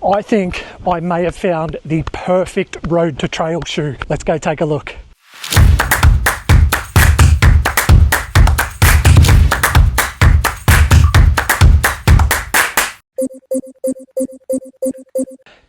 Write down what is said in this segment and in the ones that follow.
I think I may have found the perfect road to trail shoe. Let's go take a look.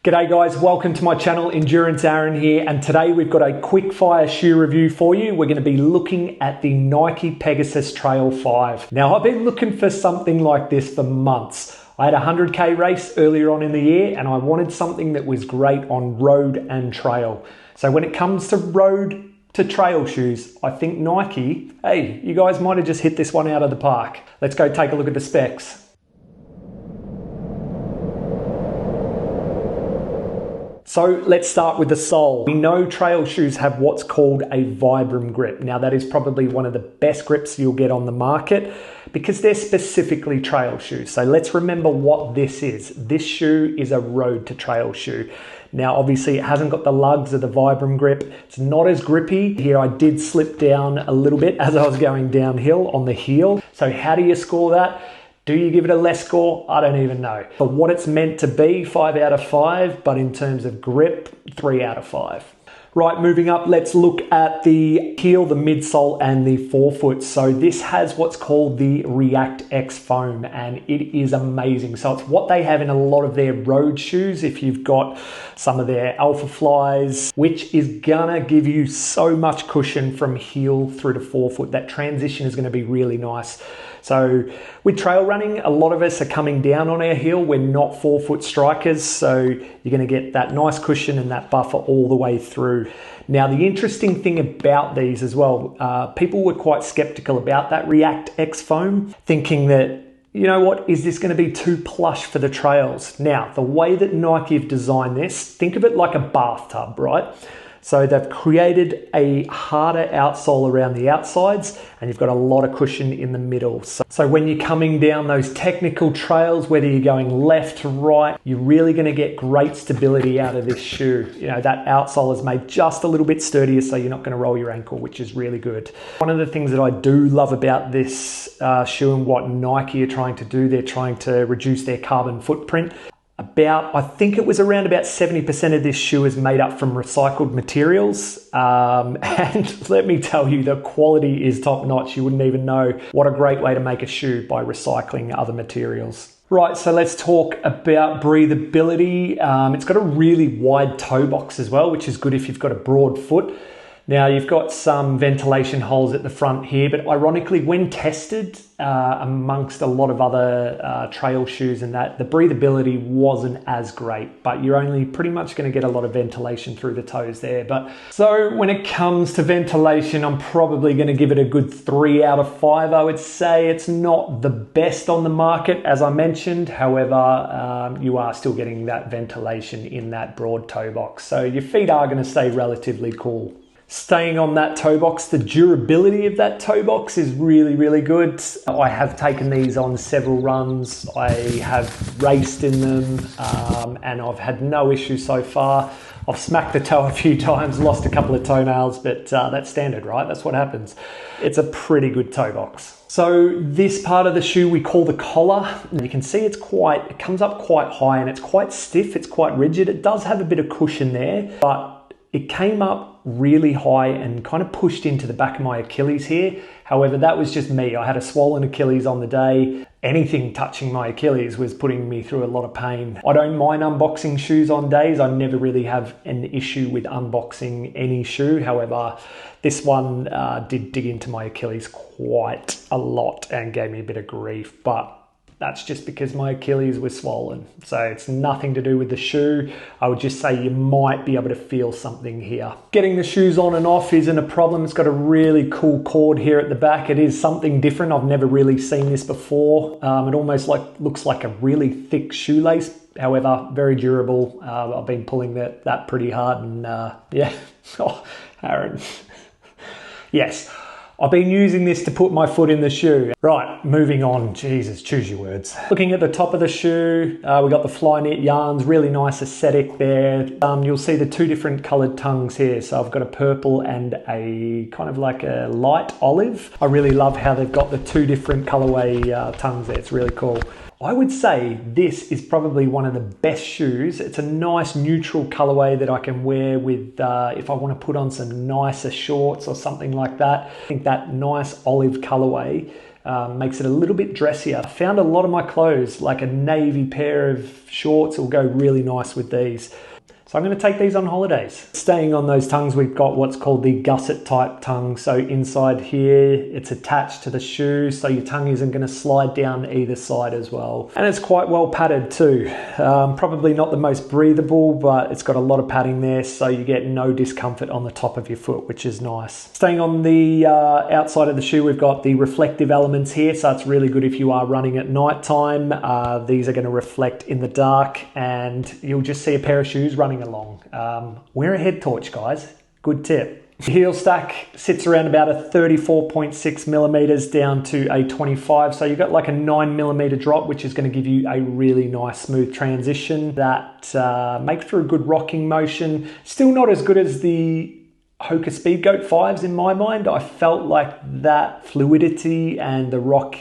G'day guys, welcome to my channel, Endurance Aaron here, and today we've got a quick fire shoe review for you. We're going to be looking at the Nike Pegasus Trail 5. Now I've been looking for something like this for months. I had a 100k race earlier on in the year and I wanted something that was great on road and trail. So when it comes to road to trail shoes, I think Nike, hey, you guys might have just hit this one out of the park. Let's go take a look at the specs. So let's start with the sole. We know trail shoes have what's called a Vibram grip. Now that is probably one of the best grips you'll get on the market because they're specifically trail shoes. So let's remember what this is. This shoe is a road to trail shoe. Now obviously it hasn't got the lugs of the Vibram grip. It's not as grippy. Here I did slip down a little bit as I was going downhill on the heel. So how do you score that? Do you give it a less score? I don't even know. For what it's meant to be, 5 out of 5, but in terms of grip, 3 out of 5. Right, moving up, let's look at the heel, the midsole, and the forefoot. So this has what's called the React X foam, and it is amazing. So it's what they have in a lot of their road shoes. If you've got some of their Alpha Flies, which is gonna give you so much cushion from heel through to forefoot. That transition is gonna be really nice. So with trail running, a lot of us are coming down on our heel. We're not forefoot strikers, so you're going to get that nice cushion and that buffer all the way through. Now, the interesting thing about these as well, people were quite skeptical about that React X foam, thinking that, you know what, is this going to be too plush for the trails? Now, the way that Nike have designed this, think of it like a bathtub, right? So they've created a harder outsole around the outsides and you've got a lot of cushion in the middle. So when you're coming down those technical trails, whether you're going left to right, you're really going to get great stability out of this shoe. You know, that outsole is made just a little bit sturdier so you're not going to roll your ankle, which is really good. One of the things that I do love about this shoe and what Nike are trying to do, they're trying to reduce their carbon footprint. I think it was around about 70% of this shoe is made up from recycled materials. And let me tell you, the quality is top notch. You wouldn't even know. What a great way to make a shoe by recycling other materials. Right, so let's talk about breathability. It's got a really wide toe box as well, which is good if you've got a broad foot. Now you've got some ventilation holes at the front here, but ironically when tested amongst a lot of other trail shoes and that, the breathability wasn't as great, but you're only pretty much going to get a lot of ventilation through the toes there. But so when it comes to ventilation, I'm probably going to give it a good 3 out of 5. I would say it's not the best on the market, as I mentioned. However, you are still getting that ventilation in that broad toe box. So your feet are going to stay relatively cool. Staying on that toe box, the durability of that toe box is really, really good. I have taken these on several runs. I have raced in them and I've had no issues so far. I've smacked the toe a few times, lost a couple of toenails, but that's standard, right? That's what happens. It's a pretty good toe box. So this part of the shoe we call the collar. You can see it comes up quite high and it's quite stiff, it's quite rigid. It does have a bit of cushion there, but it came up really high and kind of pushed into the back of my Achilles here. However, that was just me. I had a swollen Achilles on the day. Anything touching my Achilles was putting me through a lot of pain. I don't mind unboxing shoes on days. I never really have an issue with unboxing any shoe. However, this one did dig into my Achilles quite a lot and gave me a bit of grief, but that's just because my Achilles was swollen. So it's nothing to do with the shoe. I would just say you might be able to feel something here. Getting the shoes on and off isn't a problem. It's got a really cool cord here at the back. It is something different. I've never really seen this before. It almost looks like a really thick shoelace. However, very durable. I've been pulling that pretty hard and yeah. Oh, Aaron. Yes. I've been using this to put my foot in the shoe. Right, moving on. Jesus, choose your words. Looking at the top of the shoe, we got the fly knit yarns, really nice aesthetic there. You'll see the two different colored tongues here. So I've got a purple and a kind of like a light olive. I really love how they've got the two different colorway tongues there. It's really cool. I would say this is probably one of the best shoes. It's a nice neutral colorway that I can wear with if I want to put on some nicer shorts or something like that. I think that nice olive colorway makes it a little bit dressier. I found a lot of my clothes, like a navy pair of shorts, will go really nice with these. So I'm going to take these on holidays. Staying on those tongues, we've got what's called the gusset type tongue. So inside here, it's attached to the shoe, so your tongue isn't going to slide down either side as well. And it's quite well padded too. Probably not the most breathable, but it's got a lot of padding there, so you get no discomfort on the top of your foot, which is nice. Staying on the outside of the shoe, we've got the reflective elements here, so it's really good if you are running at night time. These are going to reflect in the dark, and you'll just see a pair of shoes running along. Wear a head torch, guys. Good tip. The heel stack sits around about a 34.6 millimeters down to a 25. So you've got like a 9 millimeter drop, which is going to give you a really nice smooth transition that makes for a good rocking motion. Still not as good as the Hoka Speedgoat 5s in my mind. I felt like that fluidity and the rock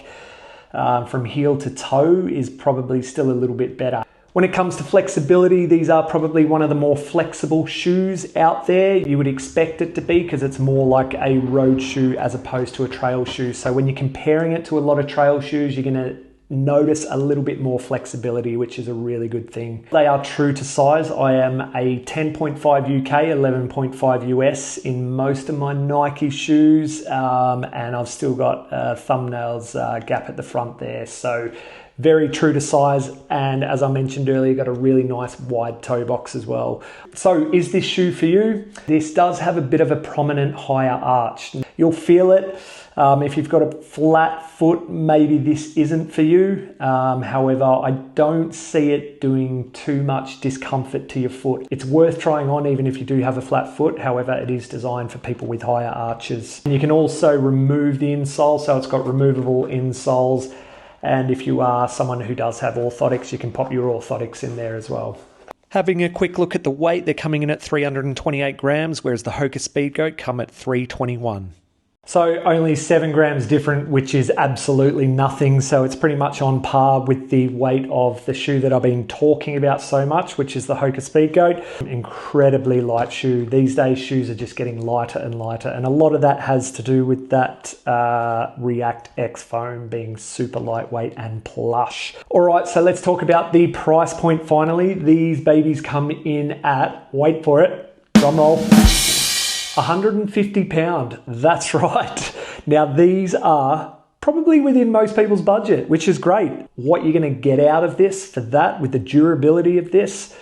from heel to toe is probably still a little bit better. When it comes to flexibility, these are probably one of the more flexible shoes out there. You would expect it to be because it's more like a road shoe as opposed to a trail shoe. So when you're comparing it to a lot of trail shoes, you're going to notice a little bit more flexibility, which is a really good thing. They are true to size. I am a 10.5 UK, 11.5 US in most of my Nike shoes, and I've still got thumbnails gap at the front there. So very true to size, and as I mentioned earlier, got a really nice wide toe box as well. So is this shoe for you? This does have a bit of a prominent higher arch. You'll feel it. If you've got a flat foot, maybe this isn't for you. However, I don't see it doing too much discomfort to your foot. It's worth trying on even if you do have a flat foot. However, it is designed for people with higher arches. And you can also remove the insole, so it's got removable insoles. And if you are someone who does have orthotics, you can pop your orthotics in there as well. Having a quick look at the weight, they're coming in at 328 grams, whereas the Hoka Speedgoat come at 321. So only 7 grams different, which is absolutely nothing. So it's pretty much on par with the weight of the shoe that I've been talking about so much, which is the Hoka Speedgoat. Incredibly light shoe. These days, shoes are just getting lighter and lighter. And a lot of that has to do with that React X foam being super lightweight and plush. All right, so let's talk about the price point finally. These babies come in at, wait for it, drum roll, £150. That's right. Now these are probably within most people's budget, which is great. What you're going to get out of this for that, with the durability of this,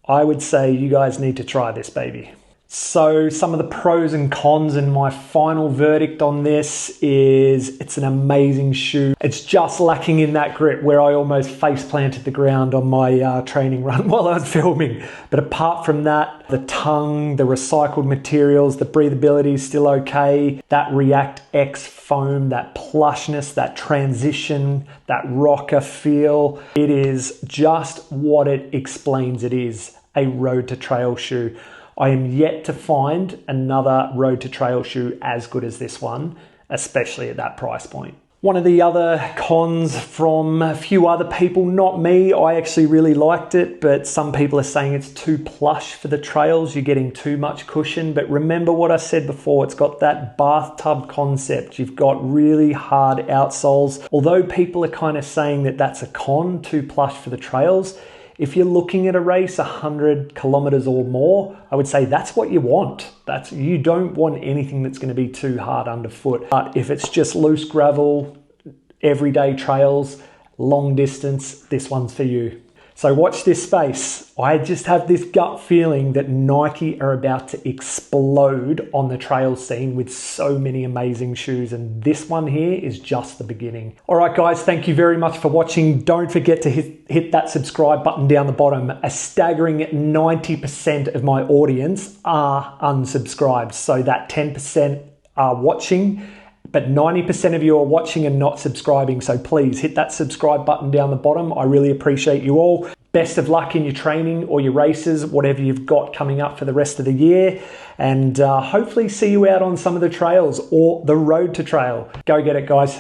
I would say you guys need to try this baby. So some of the pros and cons, and my final verdict on this is it's an amazing shoe. It's just lacking in that grip where I almost face planted the ground on my training run while I was filming. But apart from that, the tongue, the recycled materials, the breathability is still okay. That React X foam, that plushness, that transition, that rocker feel, it is just what it explains it is, a road to trail shoe. I am yet to find another road to trail shoe as good as this one, especially at that price point. One of the other cons from a few other people, not me, I actually really liked it, but some people are saying it's too plush for the trails, you're getting too much cushion. But remember what I said before, it's got that bathtub concept. You've got really hard outsoles. Although people are kind of saying that that's a con, too plush for the trails, if you're looking at a race 100 kilometers or more, I would say that's what you want. You don't want anything that's going to be too hard underfoot. But if it's just loose gravel, everyday trails, long distance, this one's for you. So watch this space. I just have this gut feeling that Nike are about to explode on the trail scene with so many amazing shoes, and this one here is just the beginning. All right, guys, thank you very much for watching. Don't forget to hit that subscribe button down the bottom. A staggering 90% of my audience are unsubscribed, so that 10% are watching, but 90% of you are watching and not subscribing. So please hit that subscribe button down the bottom. I really appreciate you all. Best of luck in your training or your races, whatever you've got coming up for the rest of the year. And hopefully see you out on some of the trails or the road to trail. Go get it, guys.